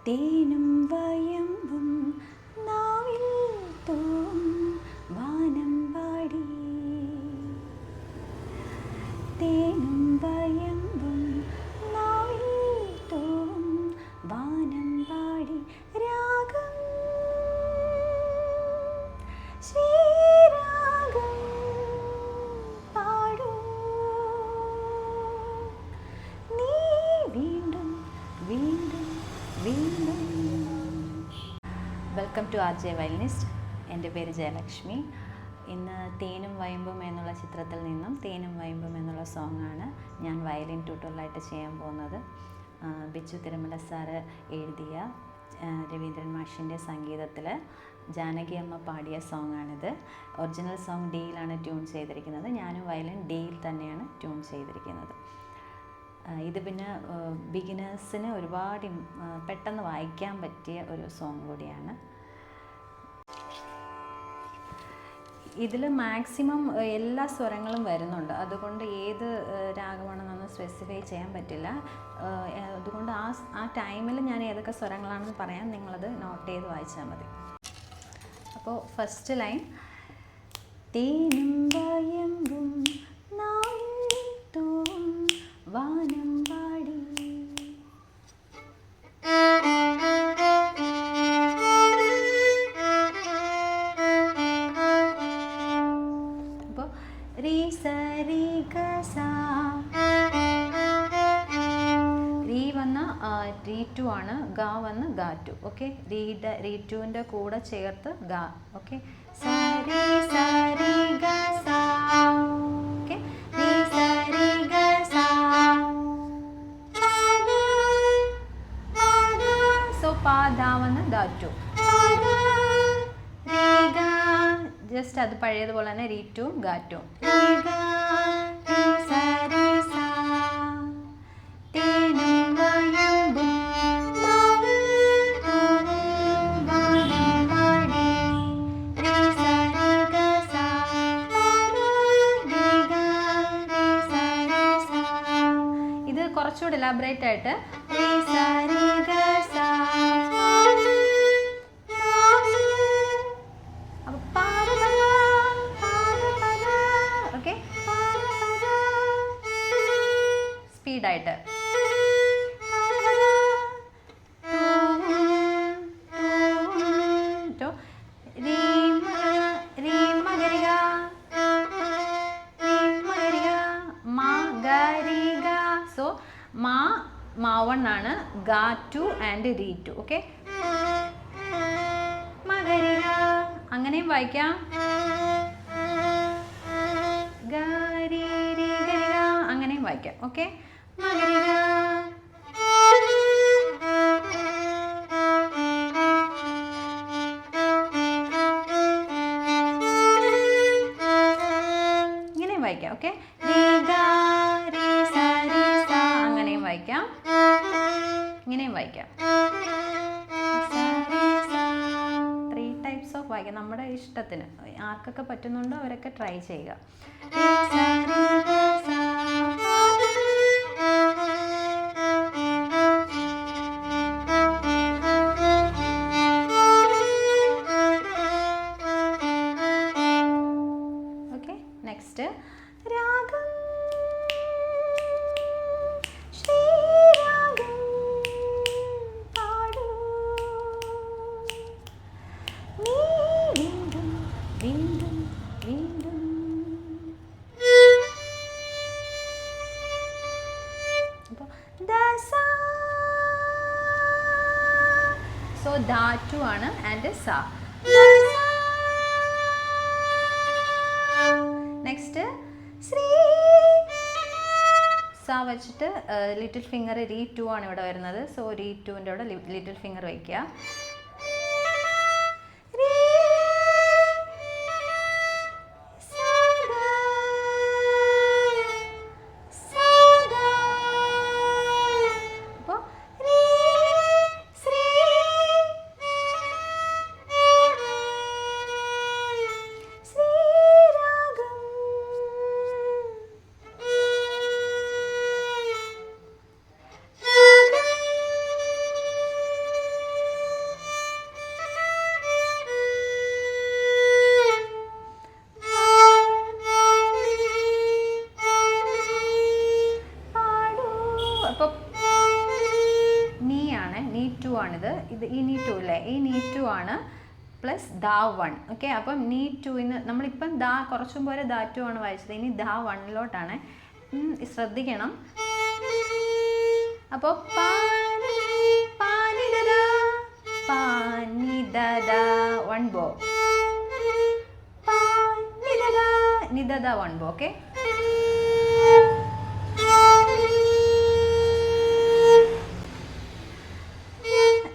തേനും വയമ്പും നാവിൽ തോം വാനം പാടി. തേനും വയമ്പും നാവിൽ തോം വാനം പാടി. രാഗം ശ്രീരാഗം പാടൂ നീ വീണ്ടും വീണ്ടും വീണ്ടും. വെൽക്കം ടു ആർ ജെ വയലിനിസ്റ്റ്. എൻ്റെ പേര് ജയലക്ഷ്മി. ഇന്ന് തേനും വയമ്പും എന്നുള്ള ചിത്രത്തിൽ നിന്നും തേനും വയമ്പും എന്നുള്ള സോങ്ങാണ് ഞാൻ വയലിൻ ട്യൂട്ടോറിയലായിട്ട് ചെയ്യാൻ പോകുന്നത്. ബിച്ചു തിരുമല സാറ് എഴുതിയ രവീന്ദ്രൻ മാഷിൻ്റെ സംഗീതത്തിൽ ജാനകി അമ്മ പാടിയ സോങ്ങാണിത്. ഒറിജിനൽ സോങ് ഡിയിലാണ് ട്യൂൺ ചെയ്തിരിക്കുന്നത്. ഞാനും വയലിൻ ഡിയിൽ തന്നെയാണ് ട്യൂൺ ചെയ്തിരിക്കുന്നത്. ഇത് പിന്നെ ബിഗിനേഴ്സിന് ഒരുപാട് പെട്ടെന്ന് വായിക്കാൻ പറ്റിയ ഒരു സോങ് കൂടിയാണ്. ഇതിൽ മാക്സിമം എല്ലാ സ്വരങ്ങളും വരുന്നുണ്ട്. അതുകൊണ്ട് ഏത് രാഗമാണെന്നൊന്നും സ്പെസിഫൈ ചെയ്യാൻ പറ്റില്ല. അതുകൊണ്ട് ആ ടൈമിൽ ഞാൻ ഏതൊക്കെ സ്വരങ്ങളാണെന്ന് പറയാൻ നിങ്ങളത് നോട്ട് ചെയ്ത് വായിച്ചാൽ മതി. അപ്പോൾ ഫസ്റ്റ് ലൈൻ തേനും വയമ്പും നാവിൽ തോം വാനം പാടി. അപ്പോൾ രീ സരി ഗ സ. രീ വന്ന രീ ടു ആണ്, ഗ വന്ന് ഗ ടു. ഓക്കെ, രീ ടുവിൻ്റെ കൂടെ ചേർത്ത് ഗ. ഓക്കെ, സരി സരി ഗ സ. ഓക്കെ, രീ സരി ഗ സ. സോ പാ ദ വന്ന് ദ ടു. ജസ്റ്റ് അത് പഴയതുപോലെ തന്നെ രീ ടു ഗ ടു. ഇത് കുറച്ചുകൂടി എലാബറേറ്റ് ആയിട്ട് സ്പീഡായിട്ട്. സോ മാ വൺ ആണ്, ഗ ടു ആൻഡ് രീ ടു. ഓക്കെ, മകരിക അങ്ങനെയും വായിക്കാം. അങ്ങനെയും വായിക്കാം. ഓക്കെ, ഇങ്ങനെയും വായിക്കാം. ഓക്കെ, അങ്ങനെയും വായിക്കാം, ഇങ്ങനെയും വായിക്കാം. 3 ടൈപ്സ് ഓഫ് വായിക്കാം, നമ്മുടെ ഇഷ്ടത്തിന്. ആർക്കൊക്കെ പറ്റുന്നുണ്ടോ അവരൊക്കെ ട്രൈ ചെയ്യുക. ഓക്കെ, നെക്സ്റ്റ് രാഗം ശ്രീരാഗം പാടൂ നീ വീണ്ടും വീണ്ടും വീണ്ടും. അപ്പോൾ സോ ദ ടു ആണ് ആൻഡ് സ. നെക്സ്റ്റ് ശ്രീ സ വെച്ചിട്ട് ലിറ്റിൽ ഫിംഗർ രീ ടു ആണ് ഇവിടെ വരുന്നത്. സോ രീ ടുവിൻ്റെ അവിടെ ലിറ്റിൽ ഫിംഗർ വയ്ക്കുക. നീ2 ആണിത്. ഈ നീ2 അല്ലേ, ഈ നീ2 ആണ് പ്ലസ് ദാ 1. ഓക്കെ, അപ്പം നീ2ന്ന് നമ്മളിപ്പം ദാ കുറച്ചും പോലെ ദാ 2 ആണ് വായിച്ചത്. ഇനി ദാ 1ലോട്ടാണ്. ശ്രദ്ധിക്കണം. അപ്പോൾ വൺ ബോ, നിദദ വൺ ബോ. ഓക്കെ,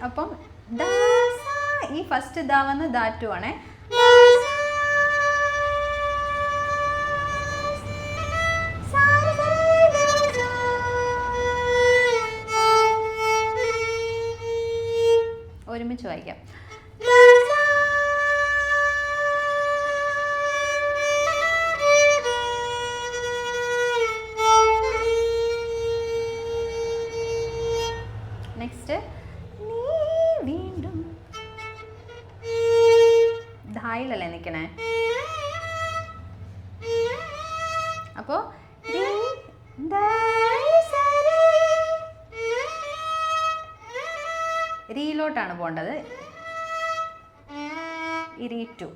അപ്പം ഈ ഫസ്റ്റ് ദാ വന്ന് ദാ 2 ആണേ. ഒരുമിച്ച് വായിക്കാം. നെക്സ്റ്റ് നീ വീണ്ടും ധായിലല്ലേ നിൽക്കണേ. അപ്പോൾ റീലോട്ടാണ് പോകേണ്ടത്. ഈ റീ2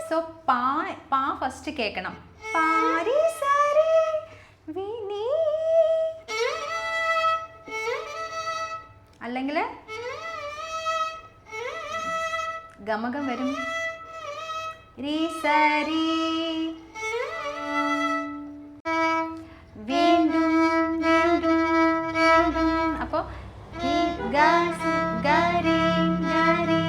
സോ പാ ഫസ്റ്റ് കേൾക്കണം. അല്ലെങ്കിൽ ഗമകം വരും. രീ സരി വീണ്ടും അപ്പോൾ ഗരി ഗരി ഗരി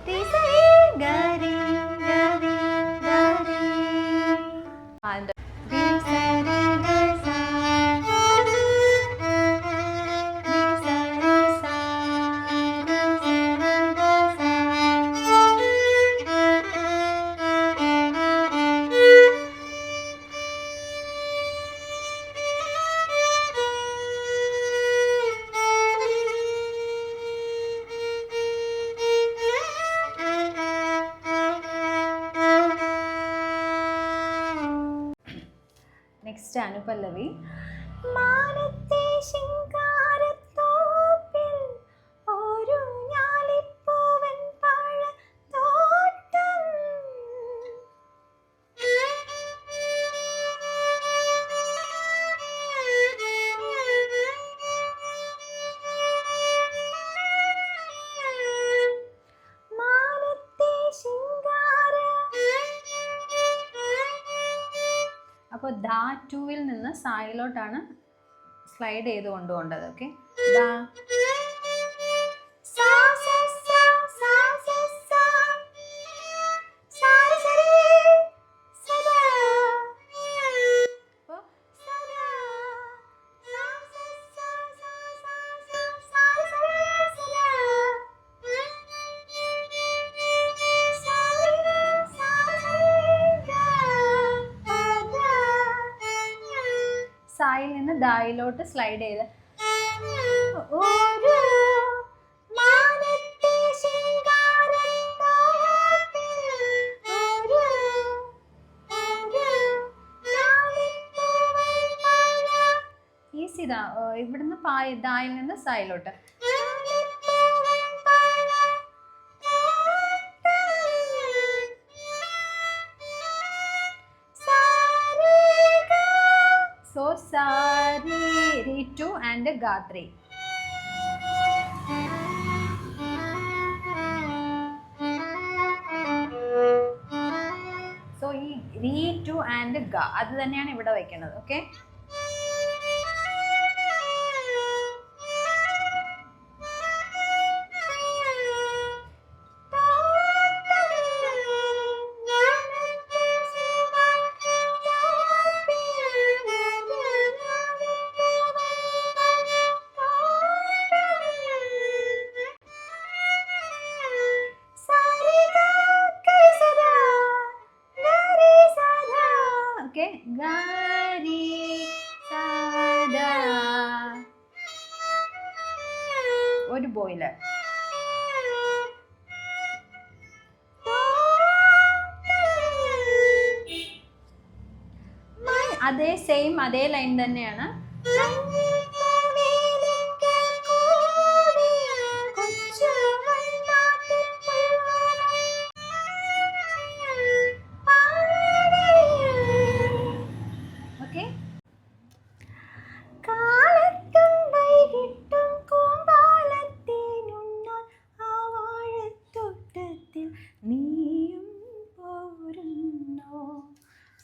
രീ സരി ഗരി ഗരി ഗരി. നെക്സ്റ്റ് അനുപല്ലവി. മാനത്തെ ശിങ്കാരത്തോപ്പിൽ ഒരു ഞാലിപ്പൂവൻ പഴത്തോട്ടം. മാനത്തെ ശിങ്കാര. അപ്പോൾ ദാ 2-ൽ നിന്ന് സായിലോട്ടാണ് സ്ലൈഡ് ചെയ്ത് കൊണ്ടുപോകേണ്ടത്. ഓക്കെ, ദാ സായിൽ നിന്ന് ദായിലോട്ട് സ്ലൈഡ് ചെയ്ത് ഈസി. ഇവിടുന്ന് ദായിൽ നിന്ന് സായിലോട്ട്. So sari re2 and ga 3. So ഈ re2 and ga അത് തന്നെയാണ് ഇവിടെ വെക്കുന്നത്. ഓക്കെ, ഗരി സദാ. ഒരു ബോയില് അതേ സെയിം അതേ ലൈൻ തന്നെയാണ്. ഓക്കെ.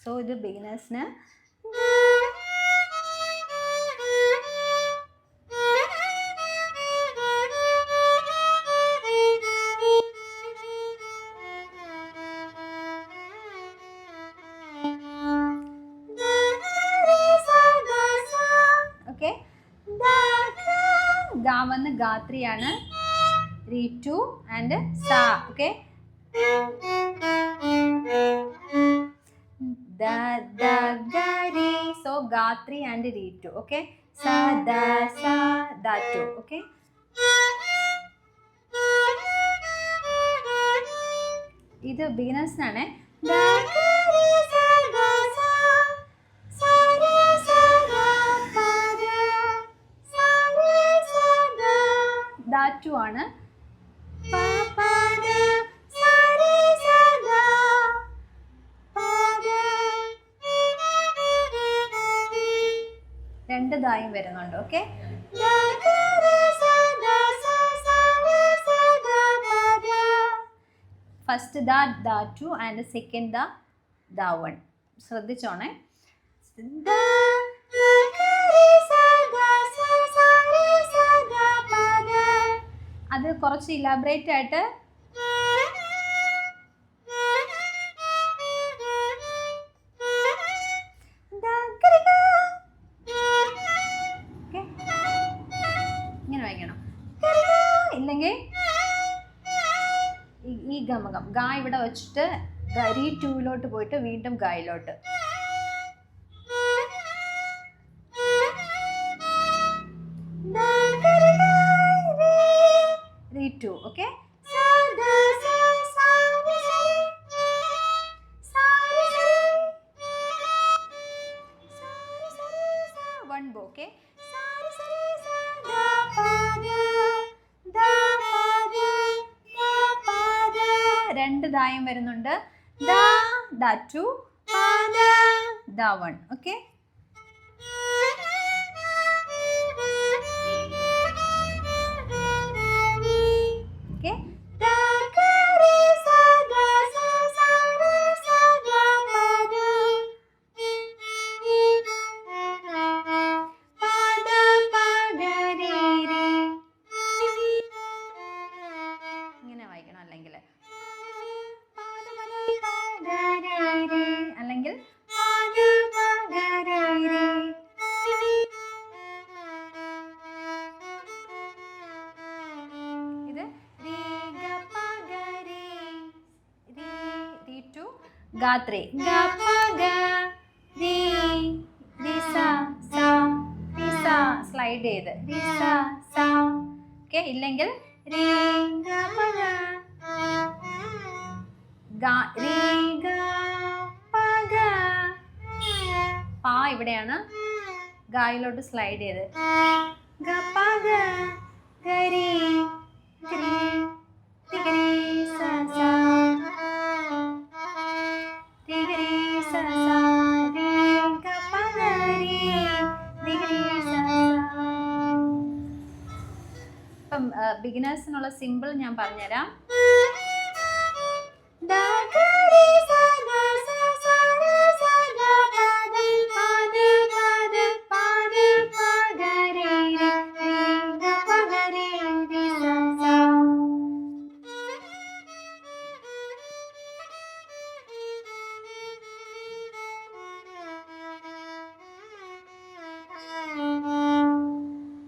സോ ഇത് ബിഗിനേഴ്സിന് ഓക്കെ. ഗ വന്ന് ഗാത്രിയാണ്, റീ ടു ആൻഡ് സ. Okay. So Ga3 and Re2. Okay. Sa da sa da 2. Okay. ഇത് ബിഗിനേഴ്സിനാണ്. ദാറ്റു ആണ്. രണ്ട് ദായും വരുന്നുണ്ട്. ഓക്കെ. ഫസ്റ്റ് ദ ടു ആൻഡ് സെക്കൻഡ് ദ വൺ. ശ്രദ്ധിച്ചോണേ. അത് കുറച്ച് ഇലാബറേറ്റ് ആയിട്ട് ഇങ്ങനെ വായിക്കണം. ഇല്ലെങ്കിൽ ഈ ഗമകം ഗ ഇവിടെ വെച്ചിട്ട് റീ ടൂയിലോട്ട് പോയിട്ട് വീണ്ടും ഗായിലോട്ട്. റീ ടു. ഓക്കെ. വൺ ബോ. ഓക്കെ. രണ്ട് ദായം വരുന്നുണ്ട്. ദ ടു ദ വൺ. ഓക്കെ. ഓക്കെ. ഇങ്ങനെ വായിക്കണം. അല്ലെങ്കിൽ അല്ലെങ്കിൽ ഇത് റീ ടു ഗാത്രി. സ്ലൈഡ് ചെയ്ത് ഓക്കെ. ഇല്ലെങ്കിൽ പാ ഇവിടെയാണ്. ഗായിലോട്ട് സ്ലൈഡ് ചെയ്ത് ഇപ്പം ബിഗിനേഴ്സിനുള്ള സിമ്പിൾ ഞാൻ പറഞ്ഞുതരാം.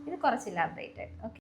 ഇത് കുറച്ച് ഇലാബറേറ്റഡ്. ഓക്കെ.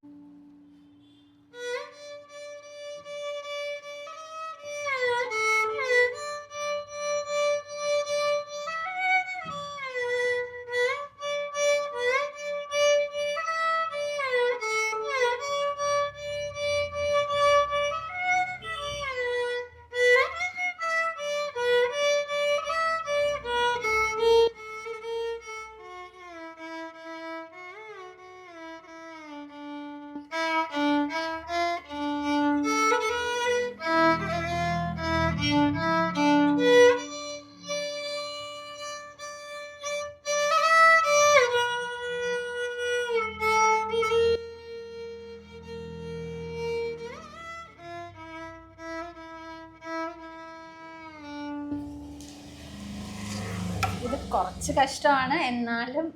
കുറച്ച് കഷ്ടമാണ്, എന്നാലും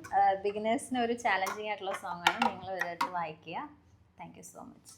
ബിഗിനേഴ്സിന് ഒരു ചാലഞ്ചിങ് ആയിട്ടുള്ള സോങ് ആണ്. നിങ്ങൾ ഇതായിട്ട് വായിക്കുക. Thank you so much.